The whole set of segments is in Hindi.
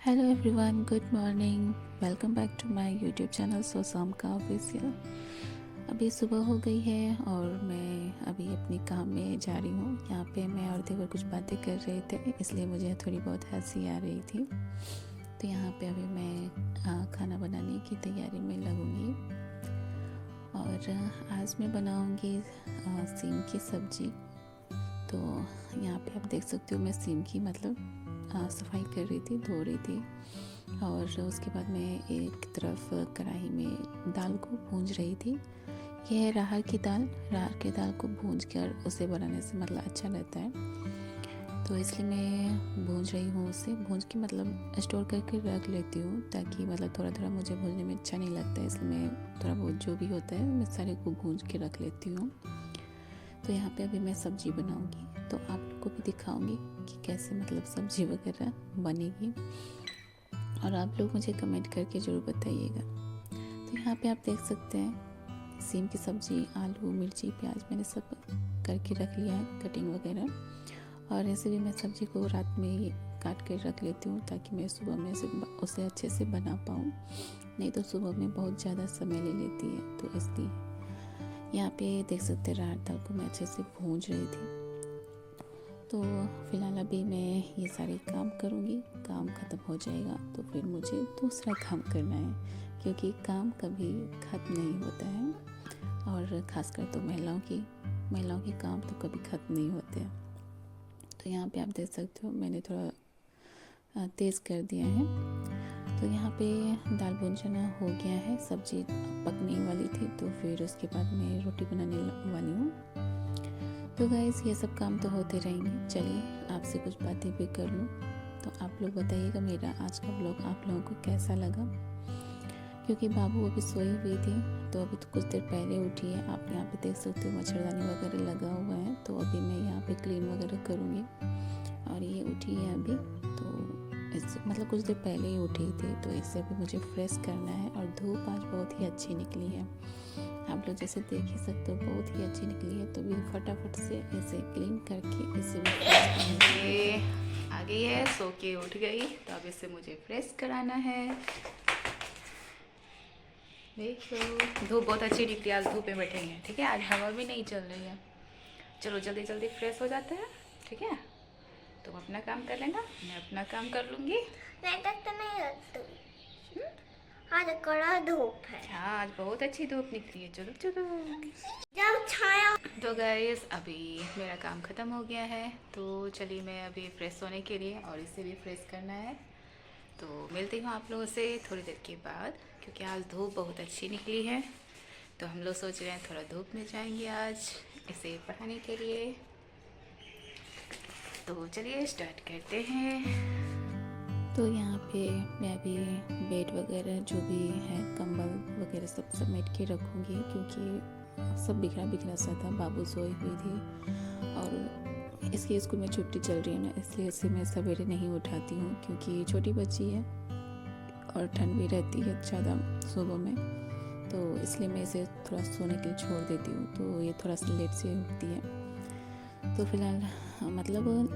Hello everyone, good morning. Welcome back to my YouTube channel सोसाम का ऑफिशियल। अभी सुबह हो गई है और मैं अभी अपने काम में जा रही हूँ। यहाँ पे मैं और देवर कुछ बातें कर रहे थे, इसलिए मुझे थोड़ी बहुत हंसी आ रही थी। तो यहाँ पे अभी मैं खाना बनाने की तैयारी में लगूँगी और आज मैं बनाऊँगी सीम की सब्ज़ी। तो यहाँ पे आप देख सकते हो मैं सीम की सफाई कर रही थी, धो रही थी और उसके बाद मैं एक तरफ कढ़ाई में दाल को भूंज रही थी। यह है राहर की दाल। राहर की दाल को भूंज कर उसे बनाने से अच्छा रहता है, तो इसलिए मैं भूंज रही हूँ। उसे भूंज के स्टोर करके रख लेती हूँ, ताकि थोड़ा थोड़ा मुझे भूनने में अच्छा नहीं लगता है, इसलिए मैं थोड़ा बहुत जो भी होता है मैं सारे को भूंज के रख लेती हूँ। तो यहाँ पे अभी मैं सब्ज़ी बनाऊँगी, तो आप लोग को भी दिखाऊँगी कि कैसे सब्ज़ी वगैरह बनेगी, और आप लोग मुझे कमेंट करके ज़रूर बताइएगा। तो यहाँ पे आप देख सकते हैं सीम की सब्ज़ी, आलू, मिर्ची, प्याज मैंने सब करके रख लिया है, कटिंग वगैरह। और ऐसे भी मैं सब्ज़ी को रात में ही काट कर रख लेती हूँ, ताकि मैं सुबह में उसे अच्छे से बना पाऊँ। नहीं तो सुबह में बहुत ज़्यादा समय ले लेती है, तो इसलिए यहाँ पे देख सकते हैं राहर दाल को मैं अच्छे से भूंज रही थी। तो फ़िलहाल अभी मैं ये सारे काम करूँगी। काम ख़त्म हो जाएगा तो फिर मुझे दूसरा काम करना है, क्योंकि काम कभी ख़त्म नहीं होता है, और ख़ासकर तो महिलाओं के काम तो कभी ख़त्म नहीं होते हैं। तो यहाँ पे आप देख सकते हो मैंने थोड़ा तेज़ कर दिया है। तो यहाँ पे दाल भुंजना हो गया है, सब्ज़ी पकने वाली थी, तो फिर उसके बाद मैं रोटी बनाने वाली हूँ। तो गाइस ये सब काम तो होते रहेंगे। चलिए आपसे कुछ बातें भी कर लूँ। तो आप लोग बताइएगा मेरा आज का ब्लॉग आप लोगों को कैसा लगा, क्योंकि बाबू अभी सोई हुई थी, तो अभी तो कुछ देर पहले उठी है। आप यहाँ पे देख सकते हो मच्छरदानी वगैरह लगा हुआ है, तो अभी मैं यहाँ पे क्लीन वगैरह करूँगी। और ये उठी है अभी, तो इससे कुछ देर पहले ही उठी थी, तो इससे अभी मुझे फ्रेश करना है। और धूप आज बहुत ही अच्छी निकली है, आप लोग जैसे देख ही सकते हो बहुत ही अच्छी निकली है। तो भी फटाफट से इसे क्लीन करके इसे भी फ्रेश आ गई है, सो के उठ गई, तो अब इसे मुझे फ्रेश कराना है। देखो धूप बहुत अच्छी निकली, आज धूप में बैठेंगे, ठीक है। आज हवा भी नहीं चल रही है। चलो जल्दी जल्दी फ्रेश हो जाते हैं, ठीक है। तुम अपना काम कर लेना, मैं अपना काम कर लूँगी। मैं तक तो नहीं रखती। आज कड़ा धूप है। हाँ आज बहुत अच्छी धूप निकली है। चलो चलो जब छाया। तो गाइस अभी मेरा काम ख़त्म हो गया है, तो चलिए मैं अभी फ्रेश होने के लिए, और इसे भी फ्रेश करना है। तो मिलती हूँ आप लोगों से थोड़ी देर के बाद, क्योंकि आज धूप बहुत अच्छी निकली है। तो हम लोग सोच रहे हैं थोड़ा धूप में जाएंगे आज इसे पढ़ाने के लिए। तो चलिए स्टार्ट करते हैं। तो यहाँ पे मैं अभी बेड वगैरह जो भी है, कंबल वगैरह सब समेट के रखूँगी, क्योंकि सब बिखरा बिखरा सा था। बाबू सोई हुई थी और इसकी स्कूल में छुट्टी चल रही है ना, इसलिए इसे मैं सवेरे नहीं उठाती हूँ, क्योंकि छोटी बच्ची है और ठंड भी रहती है ज़्यादा सुबह में, तो इसलिए मैं इसे थोड़ा सोने के लिए छोड़ देती हूँ। तो ये थोड़ा सा लेट से उठती है। तो फिलहाल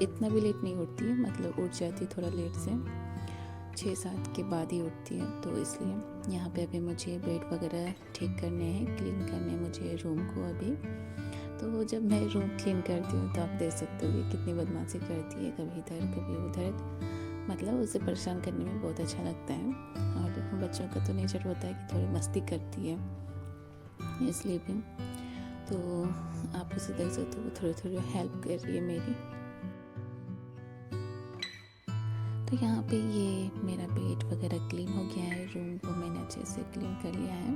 इतना भी लेट नहीं उठती है, उठ जाती थोड़ा लेट से, 6-7 के बाद ही उठती है। तो इसलिए यहाँ पे अभी मुझे बेड वगैरह ठीक करने हैं, क्लीन करने मुझे रूम को अभी। तो जब मैं रूम क्लीन करती हूँ तो आप देख सकते हो कि कितनी बदमाशी करती है, कभी इधर कभी उधर। उसे परेशान करने में बहुत अच्छा लगता है, और बच्चों का तो नेचर होता है कि थोड़ी मस्ती करती है, इसलिए भी। तो आप उसे देख सकते हो थोड़ी थोड़ी हेल्प कर रही है मेरी। तो यहाँ पे ये मेरा बेड वगैरह क्लीन हो गया है, रूम को मैंने अच्छे से क्लीन कर लिया है।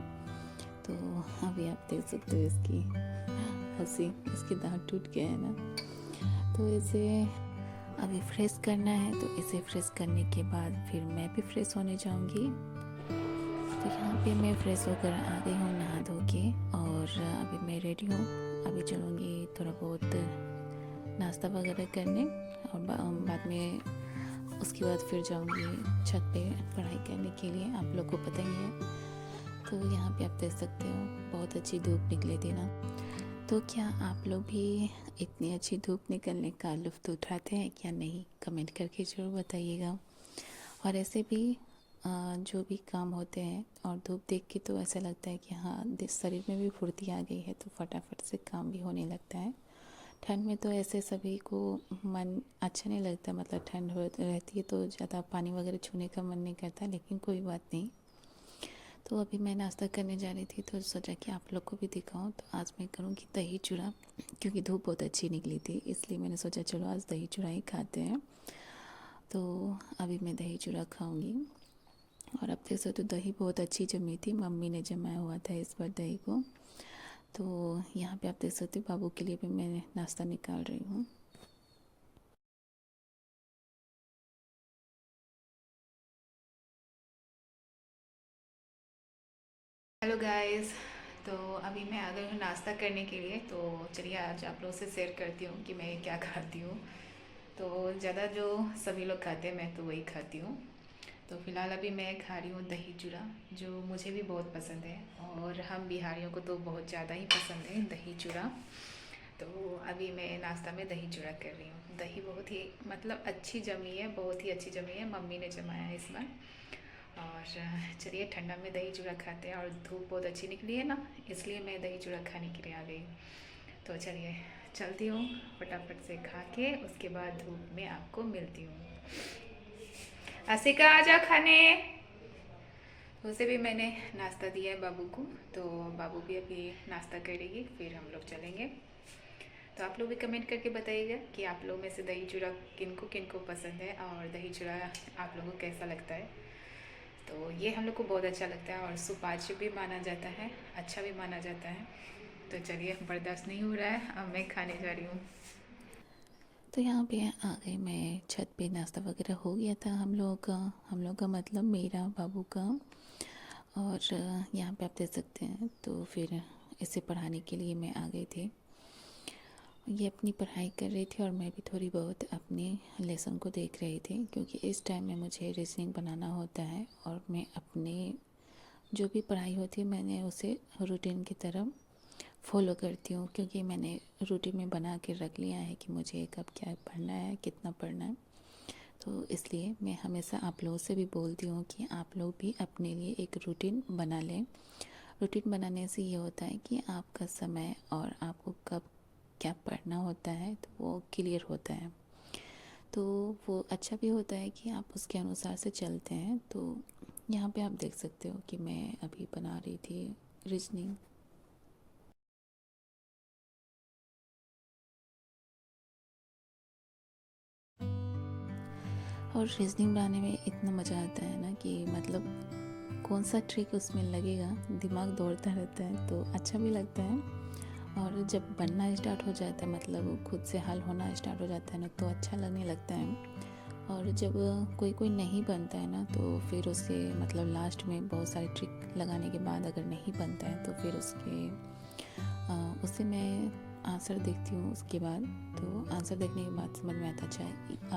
तो अभी आप देख सकते हो इसकी हंसी, इसके दांत टूट गए हैं ना। तो इसे अभी फ्रेश करना है, तो इसे फ्रेश करने के बाद फिर मैं भी फ्रेश होने जाऊंगी। तो यहाँ पे मैं फ्रेश होकर आ गई हूँ नहा धो के, और अभी मैं रेडी हूँ। अभी चलूँगी थोड़ा बहुत नाश्ता वगैरह करने, और बाद में उसके बाद फिर जाऊँगी छत पे पढ़ाई करने के लिए। आप लोग को पता ही है। तो यहाँ पे आप देख सकते हो बहुत अच्छी धूप निकली थी ना। तो क्या आप लोग भी इतनी अच्छी धूप निकलने का लुत्फ़ उठाते हैं क्या नहीं, कमेंट करके ज़रूर बताइएगा। और ऐसे भी जो भी काम होते हैं और धूप देख के तो ऐसा लगता है कि हाँ शरीर में भी फुर्ती आ गई है, तो फटाफट से काम भी होने लगता है। ठंड में तो ऐसे सभी को मन अच्छा नहीं लगता, मतलब ठंड रहती है तो ज़्यादा पानी वगैरह छूने का मन नहीं करता, लेकिन कोई बात नहीं। तो अभी मैं नाश्ता करने जा रही थी तो सोचा कि आप लोग को भी दिखाऊं। तो आज मैं करूँगी दही चूड़ा, क्योंकि धूप बहुत अच्छी निकली थी, इसलिए मैंने सोचा चलो आज दही चूड़ा ही खाते हैं। तो अभी मैं दही चूड़ा खाऊंगी। और अब देख सकते हो दही बहुत अच्छी जमी थी, मम्मी ने जमाया हुआ था इस बार दही को। तो यहाँ पे आप देख सकते हो बाबू के लिए भी मैं नाश्ता निकाल रही हूँ। हेलो गाइस, तो अभी मैं आ गई हूँ नाश्ता करने के लिए। तो चलिए आज आप लोगों से शेयर करती हूँ कि मैं क्या खाती हूँ। तो ज़्यादा जो सभी लोग खाते हैं मैं तो वही खाती हूँ। तो फ़िलहाल अभी मैं खा रही हूँ दही चूड़ा, जो मुझे भी बहुत पसंद है और हम बिहारियों को तो बहुत ज़्यादा ही पसंद है दही चूड़ा। तो अभी मैं नाश्ता में दही चूड़ा कर रही हूँ। दही बहुत ही मतलब अच्छी जमी है, बहुत ही अच्छी जमी है, मम्मी ने जमाया है इस बार। और चलिए ठंडा में दही चूड़ा खाते हैं, और धूप बहुत अच्छी निकली है ना, इसलिए मैं दही चूड़ा खाने के लिए आ गई। तो चलिए चलती हूँ, फटाफट से खा के उसके बाद धूप में आपको मिलती हूँ। आसिका आजा खाने। उसे भी मैंने नाश्ता दिया है बाबू को, तो बाबू भी अभी नाश्ता करेगी, फिर हम लोग चलेंगे। तो आप लोग भी कमेंट करके बताइएगा कि आप लोग में से दही चूड़ा किनको किनको पसंद है, और दही चूड़ा आप लोगों को कैसा लगता है। तो ये हम लोग को बहुत अच्छा लगता है, और सुपाच्य भी माना जाता है, अच्छा भी माना जाता है। तो चलिए बर्दाश्त नहीं हो रहा है, अब मैं खाने जा रही हूँ। तो यहाँ पे आ गई मैं छत पे, नाश्ता वगैरह हो गया था हम लोग का मतलब मेरा बाबू का। और यहाँ पे आप देख सकते हैं, तो फिर इसे पढ़ाने के लिए मैं आ गई थी। ये अपनी पढ़ाई कर रही थी और मैं भी थोड़ी बहुत अपने लेसन को देख रही थी, क्योंकि इस टाइम में मुझे रीजनिंग बनाना होता है। और मैं अपने जो भी पढ़ाई होती है मैंने उसे रूटीन की तरह फॉलो करती हूँ, क्योंकि मैंने रूटीन में बना के रख लिया है कि मुझे कब क्या पढ़ना है, कितना पढ़ना है। तो इसलिए मैं हमेशा आप लोगों से भी बोलती हूँ कि आप लोग भी अपने लिए एक रूटीन बना लें। रूटीन बनाने से ये होता है कि आपका समय और आपको कब क्या पढ़ना होता है तो वो क्लियर होता है। तो वो अच्छा भी होता है कि आप उसके अनुसार से चलते हैं। तो यहाँ पे आप देख सकते हो कि मैं अभी बना रही थी रीजनिंग। और रीजनिंग बनाने में इतना मज़ा आता है ना कि मतलब कौन सा ट्रिक उसमें लगेगा, दिमाग दौड़ता रहता है, तो अच्छा भी लगता है। और जब बनना स्टार्ट हो जाता है, मतलब खुद से हल होना स्टार्ट हो जाता है ना, तो अच्छा लगने लगता है। और जब कोई कोई नहीं बनता है ना, तो फिर उसके मतलब लास्ट में बहुत सारी ट्रिक लगाने के बाद अगर नहीं बनता है तो फिर उससे मैं आंसर देखती हूँ उसके बाद। तो आंसर देखने के बाद समझ में आता अच्छा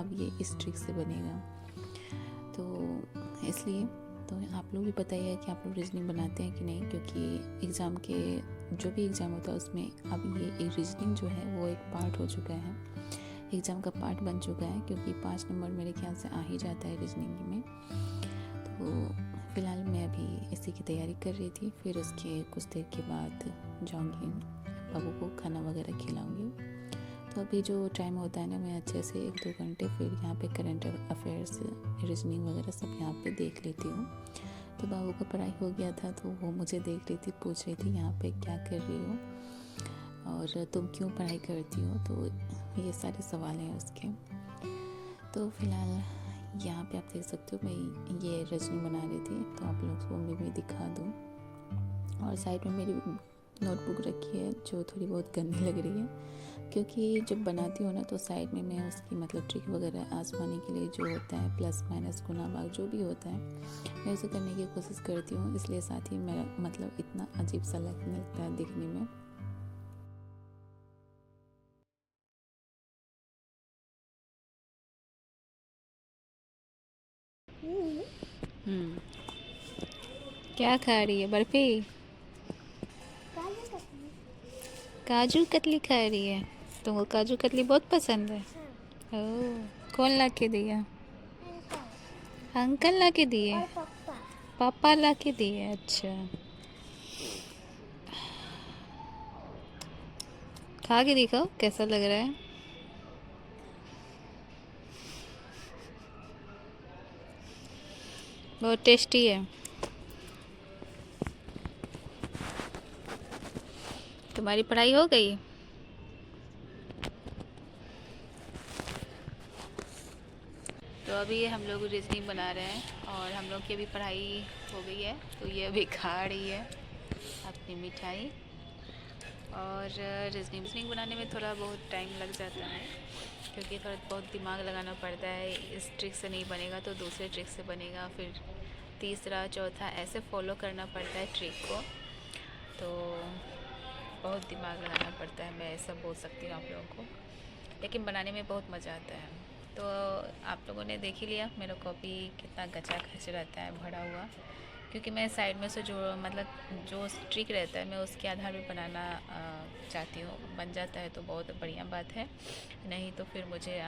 अब ये इस ट्रिक से बनेगा। तो इसलिए तो आप लोग भी बताइए कि आप लोग रीजनिंग बनाते हैं कि नहीं, क्योंकि एग्ज़ाम के जो भी एग्ज़ाम होता है उसमें अब ये रीजनिंग जो है वो एक पार्ट हो चुका है, एग्ज़ाम का पार्ट बन चुका है, क्योंकि 5 नंबर मेरे ख्याल से आ ही जाता है रीजनिंग में। तो फ़िलहाल मैं अभी इसी की तैयारी कर रही थी, फिर उसके कुछ देर के बाद जाऊँगी बाबू को खाना वगैरह खिलाऊँगी। तो अभी जो टाइम होता है ना, मैं अच्छे से 1-2 घंटे फिर यहाँ पे करंट अफेयर्स रीजनिंग वगैरह सब यहाँ पे देख लेती हूँ। तो बाबू का पढ़ाई हो गया था तो वो मुझे देख रही थी, पूछ रही थी यहाँ पे क्या कर रही हो और तुम क्यों पढ़ाई करती हो, तो ये सारे सवाल हैं उसके। तो फ़िलहाल यहाँ पे आप देख सकते हो मैं ये रीजनिंग बना रही थी, तो आप लोग को मैं दिखा दूँ। और साइड में मेरी नोटबुक रखी है जो थोड़ी बहुत गंदी लग रही है, क्योंकि जब बनाती हूँ ना तो साइड में मैं उसकी मतलब ट्रिक वगैरह आजमाने के लिए जो होता है प्लस माइनस गुना भाग जो भी होता है मैं उसे करने की कोशिश करती हूँ, इसलिए साथ ही मेरा मतलब इतना अजीब सा लगने लगता है दिखने में। क्या खा रही है, बर्फी? काजू कतली। काजू कतली खा रही है? तुमको काजू कतली बहुत पसंद है? हाँ। ओह, कौन ला के दिया? मेरे पास अंकल ला के दिए? और पापा। पापा ला के दिए, अच्छा। खा के दिखाओ कैसा लग रहा है। बहुत टेस्टी है। तुम्हारी पढ़ाई हो गई? तो अभी हम लोग रीजनिंग बना रहे हैं और हम लोग की अभी पढ़ाई हो गई है, तो ये अभी खा रही है अपनी मिठाई। और रीजनिंग बनाने में थोड़ा बहुत टाइम लग जाता है, क्योंकि थोड़ा बहुत दिमाग लगाना पड़ता है। इस ट्रिक से नहीं बनेगा तो दूसरे ट्रिक से बनेगा, फिर तीसरा चौथा ऐसे फॉलो करना पड़ता है ट्रिक को। तो बहुत दिमाग लगाना पड़ता है, मैं ऐसा बोल सकती हूँ आप लोगों को, लेकिन बनाने में बहुत मज़ा आता है। तो आप लोगों ने देख ही लिया मेरा कॉपी कितना गचा खच रहता है, भरा हुआ, क्योंकि मैं साइड में से जो मतलब जो ट्रिक रहता है मैं उसके आधार पे बनाना चाहती हूँ। बन जाता है तो बहुत बढ़िया बात है, नहीं तो फिर मुझे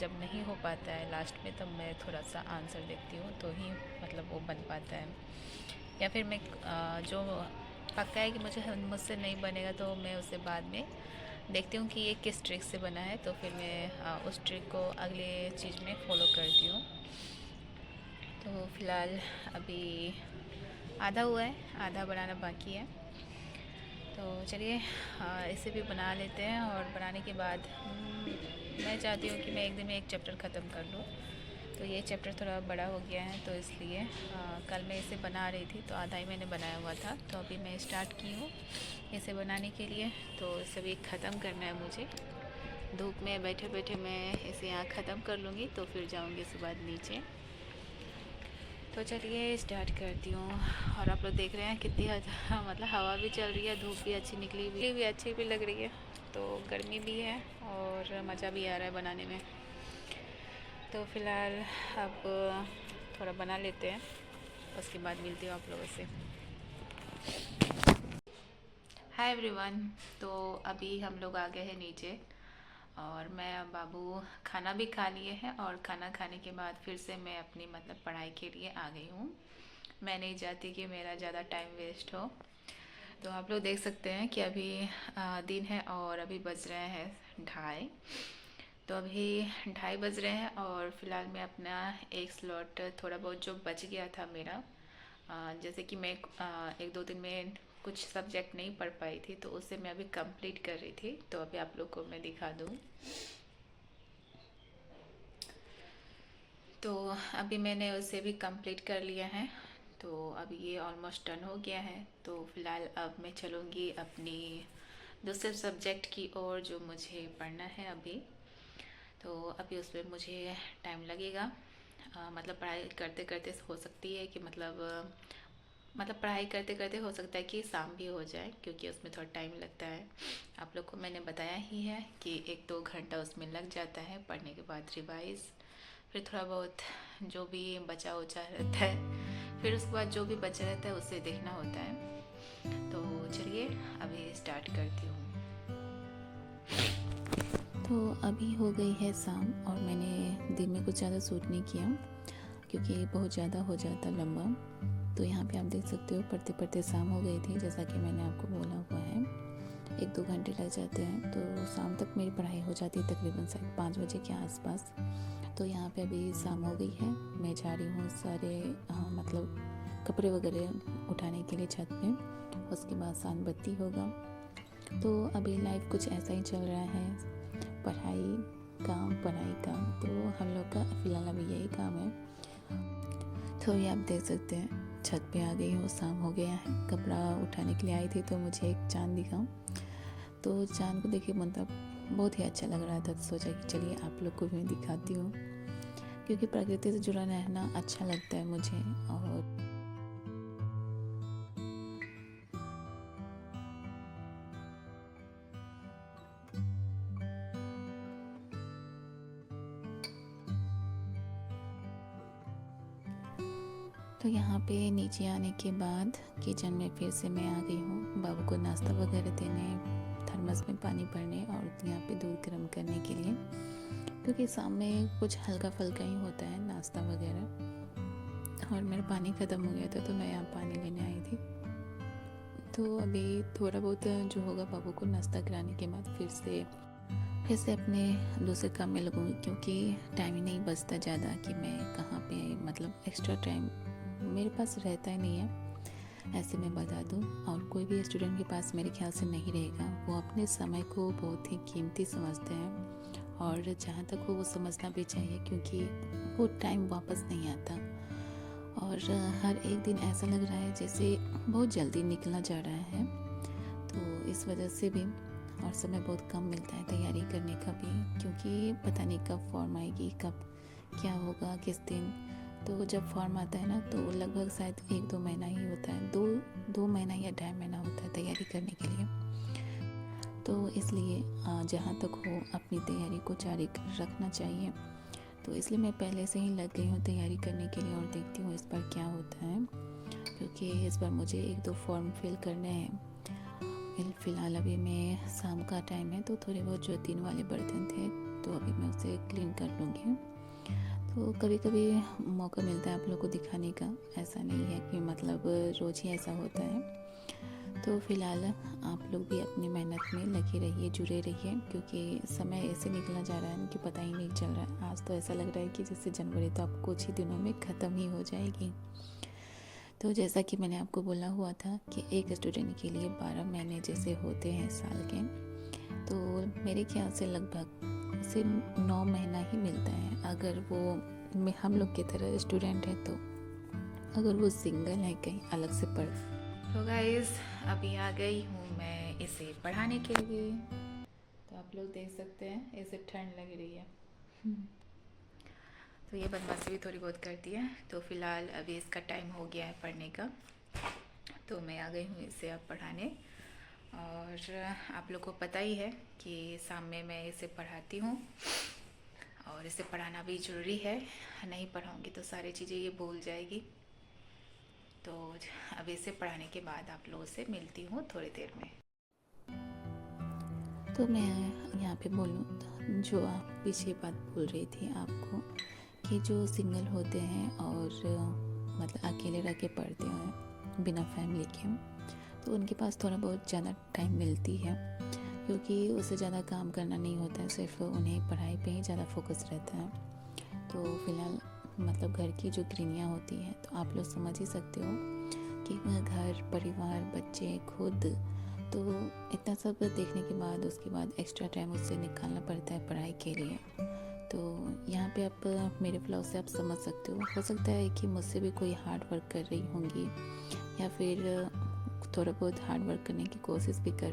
जब नहीं हो पाता है लास्ट में, तब मैं थोड़ा सा आंसर देखती हूँ तो ही मतलब वो बन पाता है। या फिर मैं जो पक्का है कि मुझसे नहीं बनेगा तो मैं उसे बाद में देखती हूँ कि ये किस ट्रिक से बना है, तो फिर मैं उस ट्रिक को अगले चीज़ में फॉलो करती हूँ। तो फ़िलहाल अभी आधा हुआ है, आधा बनाना बाकी है। तो चलिए इसे भी बना लेते हैं, और बनाने के बाद मैं चाहती हूँ कि मैं एक दिन में एक चैप्टर ख़त्म कर लूँ। तो ये चैप्टर थोड़ा बड़ा हो गया है, तो इसलिए कल मैं इसे बना रही थी तो आधा ही मैंने बनाया हुआ था, तो अभी मैं स्टार्ट की हूँ इसे बनाने के लिए। तो इसे भी ख़त्म करना है मुझे। धूप में बैठे बैठे मैं इसे यहाँ ख़त्म कर लूँगी, तो फिर जाऊँगी उसके बाद नीचे। तो चलिए स्टार्ट करती हूँ। और आप लोग देख रहे हैं कितनी मतलब हवा भी चल रही है, धूप भी अच्छी निकली भी अच्छी भी लग रही है, तो गर्मी भी है और मज़ा भी आ रहा है बनाने में। तो फ़िलहाल अब थोड़ा बना लेते हैं, उसके बाद मिलती हूँ आप लोगों से। Hi everyone. तो अभी हम लोग आ गए हैं नीचे, और मैं अब बाबू खाना भी खा लिए हैं, और खाना खाने के बाद फिर से मैं अपनी मतलब पढ़ाई के लिए आ गई हूँ। मैं नहीं चाहती कि मेरा ज़्यादा टाइम वेस्ट हो। तो आप लोग देख सकते हैं कि अभी दिन है और अभी बज रहे हैं 2:30। तो अभी 2:30 बज रहे हैं, और फ़िलहाल मैं अपना एक स्लॉट थोड़ा बहुत जो बच गया था मेरा, जैसे कि मैं 1-2 दिन में कुछ सब्जेक्ट नहीं पढ़ पाई थी, तो उससे मैं अभी कंप्लीट कर रही थी। तो अभी आप लोग को मैं दिखा दूँ। तो अभी मैंने उसे भी कंप्लीट कर लिया है, तो अभी ये ऑलमोस्ट डन हो गया है। तो फ़िलहाल अब मैं चलूँगी अपनी दूसरे सब्जेक्ट की ओर जो मुझे पढ़ना है अभी। तो अभी उसमें मुझे टाइम लगेगा, मतलब पढ़ाई करते करते हो सकती है कि मतलब पढ़ाई करते करते हो सकता है कि शाम भी हो जाए, क्योंकि उसमें थोड़ा टाइम लगता है। आप लोग को मैंने बताया ही है कि 1-2 घंटा उसमें लग जाता है पढ़ने के बाद रिवाइज़, फिर थोड़ा बहुत जो भी बचा उचा रहता है, फिर उसके बाद जो भी बचा रहता है उसे देखना होता है। तो चलिए अभी स्टार्ट करती हूँ। तो अभी हो गई है शाम, और मैंने दिन में कुछ ज़्यादा शूट नहीं किया, क्योंकि बहुत ज़्यादा हो जाता लंबा। तो यहाँ पे आप देख सकते हो पढ़ते पढ़ते शाम हो गई थी, जैसा कि मैंने आपको बोला हुआ है 1-2 घंटे लग जाते हैं। तो शाम तक मेरी पढ़ाई हो जाती है तकरीबन 5 बजे के आसपास। तो यहाँ पे अभी शाम हो गई है, मैं जा रही हूँ सारे मतलब कपड़े वगैरह उठाने के लिए छत पे, उसके बाद शाम बत्ती होगा। तो अभी लाइफ कुछ ऐसा ही चल रहा है, पढ़ाई काम पढ़ाई काम, तो हम लोग का फ़िलहाल अभी यही काम है। तो ये आप देख सकते हैं छत पे आ गई हूँ, शाम हो गया है। कपड़ा उठाने के लिए आई थी तो मुझे एक चाँद दिखा, तो चाँद को देखिए मतलब बहुत ही अच्छा लग रहा था, तो सोचा कि चलिए आप लोग को भी मैं दिखाती हूँ, क्योंकि प्रकृति से जुड़ा रहना अच्छा लगता है मुझे। और तो यहाँ पे नीचे आने के बाद किचन में फिर से मैं आ गई हूँ बाबू को नाश्ता वगैरह देने, थर्मस में पानी भरने, और यहाँ पे दूध गर्म करने के लिए, क्योंकि शाम में कुछ हल्का फुल्का ही होता है नाश्ता वगैरह। और मेरा पानी ख़त्म हो गया था, तो मैं यहाँ पानी लेने आई थी। तो अभी थोड़ा बहुत जो होगा बाबू को नाश्ता कराने के बाद फिर से अपने दूसरे काम में लगूँगी, क्योंकि टाइम ही नहीं बचता ज़्यादा कि मैं कहाँ पे मतलब एक्स्ट्रा टाइम मेरे पास रहता ही नहीं है, ऐसे मैं बता दूँ। और कोई भी स्टूडेंट के पास मेरे ख्याल से नहीं रहेगा। वो अपने समय को बहुत ही कीमती समझते हैं, और जहाँ तक हो वो समझना भी चाहिए, क्योंकि वो टाइम वापस नहीं आता। और हर एक दिन ऐसा लग रहा है जैसे बहुत जल्दी निकला जा रहा है, तो इस वजह से भी और समय बहुत कम मिलता है तैयारी करने का भी, क्योंकि पता नहीं कब फॉर्म आएगी, कब क्या होगा, किस दिन। तो जब फॉर्म आता है ना, तो लगभग शायद 1-2 महीना ही होता है, दो महीना या 2.5 महीना होता है तैयारी करने के लिए। तो इसलिए जहाँ तक हो अपनी तैयारी को जारी रखना चाहिए। तो इसलिए मैं पहले से ही लग गई हूँ तैयारी करने के लिए, और देखती हूँ इस बार क्या होता है, क्योंकि इस बार मुझे 1-2 फॉर्म फिल करने हैं। फ़िलहाल अभी मैं शाम का टाइम है, तो थोड़े बहुत जो 3 वाले बर्तन थे, तो अभी मैं उसे क्लीन कर लूँगी। तो कभी कभी मौका मिलता है आप लोगों को दिखाने का, ऐसा नहीं है कि मतलब रोज़ ही ऐसा होता है। तो फ़िलहाल आप लोग भी अपनी मेहनत में लगे रहिए, जुड़े रहिए, क्योंकि समय ऐसे निकला जा रहा है कि पता ही नहीं चल रहा है। आज तो ऐसा लग रहा है कि जैसे जनवरी तो अब कुछ ही दिनों में ख़त्म ही हो जाएगी। तो जैसा कि मैंने आपको बोला हुआ था कि एक स्टूडेंट के लिए 12 महीने जैसे होते हैं साल के, तो मेरे ख्याल से लगभग सिर्फ 9 महीना ही मिलता है, अगर वो हम लोग की तरह स्टूडेंट है तो। अगर वो सिंगल है कहीं अलग से पढ़। तो गाइस अभी आ गई हूँ मैं इसे पढ़ाने के लिए। तो आप लोग देख सकते हैं इसे ठंड लग रही है, तो ये बदमाशी भी थोड़ी बहुत करती है। तो फ़िलहाल अभी इसका टाइम हो गया है पढ़ने का, तो मैं आ गई हूँ इसे अब पढ़ाने। और आप लोग को पता ही है कि शाम में मैं इसे पढ़ाती हूँ, और इसे पढ़ाना भी ज़रूरी है। नहीं पढ़ाऊँगी तो सारी चीज़ें ये भूल जाएगी। तो अब इसे पढ़ाने के बाद आप लोगों से मिलती हूँ थोड़ी देर में। तो मैं यहाँ पे बोलूँ जो आप पीछे बात बोल रही थी आपको, कि जो सिंगल होते हैं और मतलब अकेले रह के पढ़ते हैं बिना फैमिली के, तो उनके पास थोड़ा बहुत ज़्यादा टाइम मिलती है, क्योंकि उससे ज़्यादा काम करना नहीं होता है, सिर्फ उन्हें पढ़ाई पे ही ज़्यादा फोकस रहता है। तो फ़िलहाल मतलब घर की जो गृहिणियाँ होती हैं, तो आप लोग समझ ही सकते हो कि घर परिवार बच्चे खुद, तो इतना सब देखने के बाद उसके बाद एक्स्ट्रा टाइम उससे निकालना पड़ता है पढ़ाई के लिए। तो यहाँ पे आप मेरे ब्लॉग से आप समझ सकते हो सकता है कि मुझसे भी कोई हार्ड वर्क कर रही होंगी, या फिर थोड़ा बहुत हार्ड वर्क करने की कोशिश भी कर